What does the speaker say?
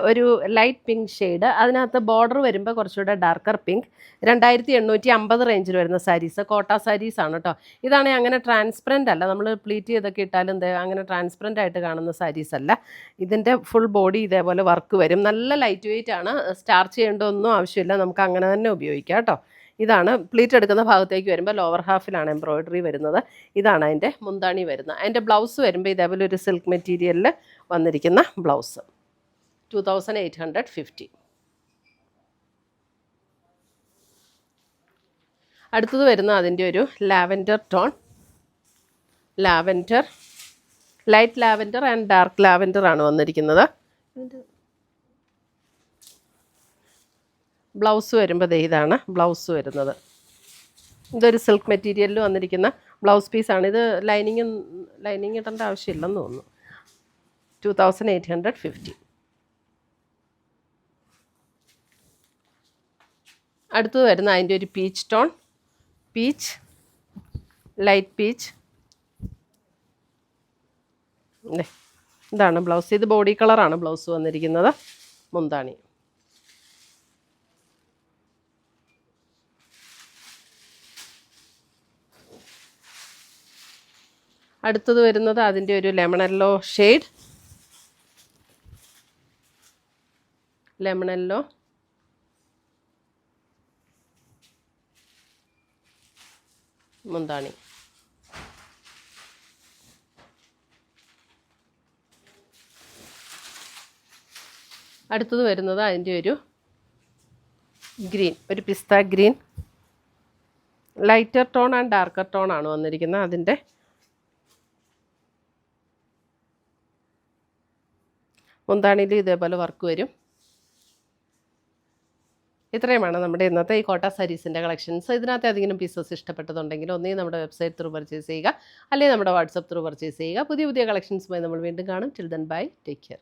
ഒരു light pink shade, അതിനകത്ത് border വരുമ്പോൾ കുറച്ചുകൂടെ ഡാർക്കർ പിങ്ക്. 2850 റേഞ്ചിൽ വരുന്ന സാരീസ്, കോട്ട സാരീസ് ആണ് കേട്ടോ. ഇതാണെങ്കിൽ അങ്ങനെ ട്രാൻസ്പെറൻ്റ് അല്ല, നമ്മൾ പ്ലീറ്റ് ചെയ്തൊക്കെ ഇട്ടാലും അങ്ങനെ ട്രാൻസ്പെറൻ്റ് ആയിട്ട് കാണുന്ന സാരീസ് അല്ല. ഇതിൻ്റെ ഫുൾ ബോഡി ഇതേപോലെ വർക്ക് വരും. നല്ല ലൈറ്റ് വെയിറ്റ് ആണ്, സ്റ്റാർച്ച് ചെയ്യേണ്ട ഒന്നും ആവശ്യമില്ല, നമുക്ക് അങ്ങനെ തന്നെ ഉപയോഗിക്കാം കേട്ടോ. ഇതാണ് പ്ലീറ്റ് എടുക്കുന്ന ഭാഗത്തേക്ക് വരുമ്പോൾ ലോവർ ഹാഫിലാണ് എംബ്രോയിഡറി വരുന്നത്. ഇതാണ് അതിൻ്റെ മുന്താണി വരുന്നത്. അതിൻ്റെ ബ്ലൗസ് വരുമ്പോൾ ഇതേപോലെ ഒരു സിൽക്ക് മെറ്റീരിയലിൽ വന്നിരിക്കുന്ന ബ്ലൗസ് 2850. അടുത്തത് വരുന്ന അതിൻ്റെ ഒരു lavender tone, lavender, light lavender and dark lavender ആണ് വന്നിരിക്കുന്നത്. ബ്ലൗസ് വരുമ്പോൾ ഇതാണ് ബ്ലൗസ് വരുന്നത്. ഇതൊരു സിൽക്ക് മെറ്റീരിയലിൽ വന്നിരിക്കുന്ന ബ്ലൗസ് പീസാണ്. ഇത് ലൈനിങ് ഇടേണ്ട ആവശ്യമില്ലെന്ന് തോന്നുന്നു. 2850. അടുത്തത് വരുന്ന അതിൻ്റെ ഒരു peach tone, peach, light peach. ഇതാണ് ബ്ലൗസ്. ഇത് ബോഡി കളറാണ് ബ്ലൗസ് വന്നിരിക്കുന്നത്. മുന്താണി. അടുത്തത് വരുന്നത് അതിൻ്റെ ഒരു ലെമണല്ലോ ഷെയ്ഡ്, ലെമണല്ലോ, മുന്താണി. അടുത്തത് വരുന്നത് അതിൻ്റെ ഒരു ഗ്രീൻ, ഒരു pista green, lighter tone and darker tone ആണ് വന്നിരിക്കുന്നത്. അതിൻ്റെ മുന്താണിയിൽ ഇതേപോലെ വർക്ക് വരും. ഇത്രയുമാണ് നമ്മുടെ ഇന്നത്തെ ഈ കോട്ട സാരീസിൻ്റെ കളക്ഷൻസ്. ഇതിനകത്ത് ഏതെങ്കിലും പീസസ് ഇഷ്ടപ്പെട്ടതുണ്ടെങ്കിൽ ഒന്നെങ്കിൽ നമ്മുടെ വെബ്സൈറ്റ് ത്രൂ പർച്ചേസ് ചെയ്യുക, അല്ലെങ്കിൽ നമ്മുടെ വാട്സപ്പ് ത്രൂ പർച്ചേസ് ചെയ്യുക. പുതിയ കളക്ഷൻസുമായി നമ്മൾ വീണ്ടും കാണും. Till then bye, take care.